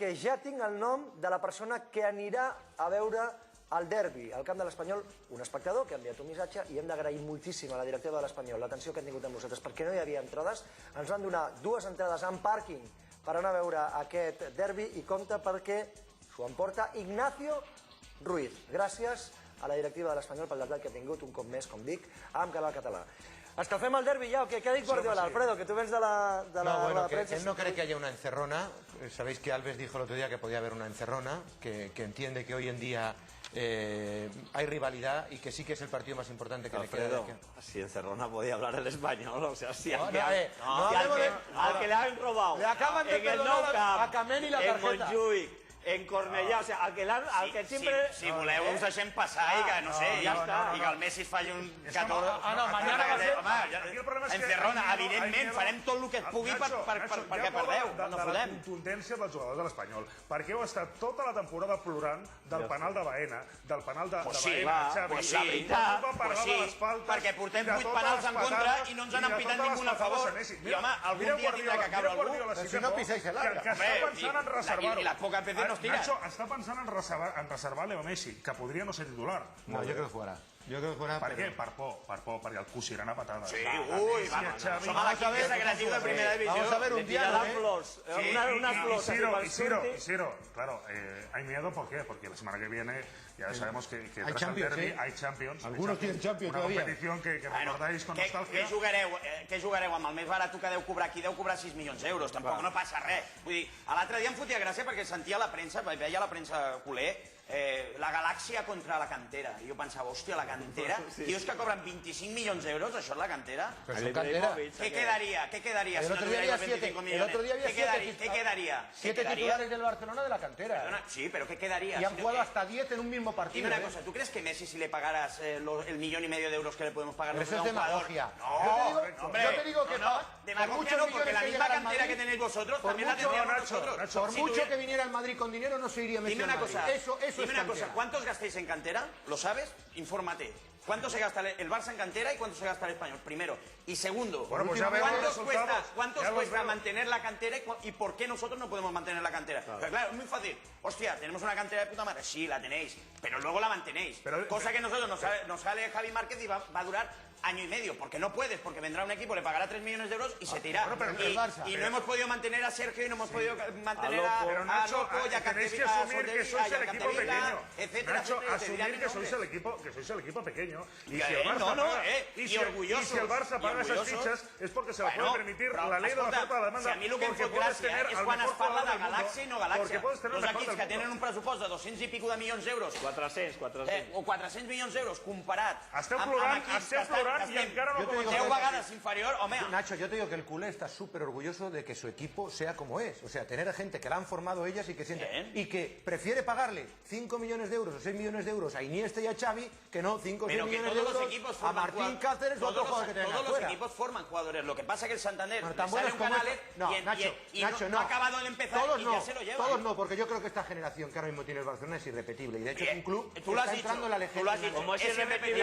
que ja tinc el nom de la persona que anirà a veure el derbi al camp de l'Espanyol, un espectador que ha enviat un missatge, i hem d'agrair moltíssim a la directiva de l'Espanyol l'atenció que han tingut amb nosaltres, perquè no hi havia entrades. Ens van donar 2 entrades en pàrquing per anar a veure aquest derbi, i compte perquè s'ho emporta Ignacio Ruiz. Gràcies a la directiva de l'Espanyol pel detall que ha tingut, un cop més, com dic, amb Canal Català. Escalfem el derbi ya, ¿o qué ha dicho Guardiola? Alfredo, que tú ves de la prensa. Él no cree que haya una encerrona. Sabéis que Alves dijo el otro día que podía haber una encerrona, que entiende que hoy en día hay rivalidad y que sí que es el partido más importante que Alfredo, le queda. si encerrona podía hablar el español, o sea, si al que le han robado le acaban de perdonar a Cameni la tarjeta. En Montjuïc, en Cornellà, o sea, al que siempre... Si voleu, us deixem passar i que, no sé, i que el Messi es falli un 14... no, mañana va a ser... Home, encerrona, evidentment, farem tot el que es pugui perquè perdeu, no de la fotem. contundència dels jugadors de l'Espanyol, perquè heu estat tota la temporada plorant del penal de Baena, del penal de Baena, Xavi, perquè portem 8 penals en contra i no ens han empitat ningú a favor. I, home, algun dia tindrà que caure algú. Si no pisáis el arca. Que està pensant en reservar-ho. I les poques veces nos tiran. Nacho, està pensant en reservar Leo Messi, que podria no ser titular. No, yo creo que jugará. Yo creo que jugará. Per què? Per por, perquè el cosiran a patades. Sí, ui, som a l'equip més agressiu de primera divisió. Vamos a ver un día. Y Ciro, claro, hay miedo, ¿por qué? Porque la semana que viene ya sabemos que tras el derbi hay Champions. Algunos tienen Champions todavía. Una competición que recordáis con nostalgia. Què jugareu amb el més barat que deu cobrar? Aquí deu cobrar 6 milions d'euros, tampoc no passa res. Vull dir, l'altre dia em fotia gràcia perquè sentia la premsa, veia la premsa culer, la Galàxia contra la cantera. I jo pensava, hòstia, la cantera, tios que cobren 25 milions d'euros, això és la cantera? ¿Qué quedaría si no tuviera 25 millones? El otro día había ¿Qué quedaría? 7 titulares del Barcelona de la cantera. Sí, pero ¿qué quedaría? Y han jugado hasta 10 en un mismo partido. Dime una cosa, ¿tú crees que Messi, si le pagaras el 1,5 millones de euros que le podemos pagar Eso es demagogia. Hombre, yo te digo que demagogia no, porque la misma cantera que tenéis vosotros también la tendríamos nosotros. Por mucho que viniera el Madrid con dinero, no se iría Messi. Dime una cosa, dime una cosa, ¿cuántos gastáis en cantera? ¿Lo sabes? Infórmate. ¿Cuánto se gasta el Barça en cantera y cuánto se gasta el Español? Primero. Y segundo, ¿cuántos cuesta mantener la cantera y por qué nosotros no podemos mantener la cantera? Claro, es muy fácil. Hostia, tenemos una cantera de puta madre. Sí, la tenéis, pero luego la mantenéis. Cosa que nosotros nos sale Javi Márquez y va a durar año y medio, porque no puedes, porque vendrá un equipo, le pagará 3 millones de euros y se tira. Y no hemos podido mantener a Sergio y no hemos podido mantener a Loco y a tenéis que asumir que sois el equipo pequeño. Nacho, asumir que sois el equipo pequeño. Y si el Barça paga esas fichas es porque se lo puede permitir la ley de la oferta de la demanda. Si a mi el que em fot gràcia és quan es parla de galàxia i no galàxia. Els equips que tenen un pressupost de 200 i pico de milions d'euros, 400. o 400 milions d'euros comparat esteu plorant y encara no comenceu 10 vegades inferior, home. Nacho, yo te digo que el culé está súper orgulloso de que su equipo sea como es. O sea, tener a gente que la han formado ellas y que siente, y que prefiere pagarle 5 millones de euros o 6 millones de euros a Iniesta y a Xavi que no 5 o 6 millones de euros a Martín Cáceres o otro jugador que tenga fuera. Todos los equipos forman jugadores. Lo que pasa es que el Santander tan sale un Canales y no ha acabado de empezar y ya se lo lleva. Todos no, porque yo creo que esta generación que ahora mismo tiene el Barcelona es irrepetible. Y de hecho es un club que está entrando en la legislación. Como es irrepetible.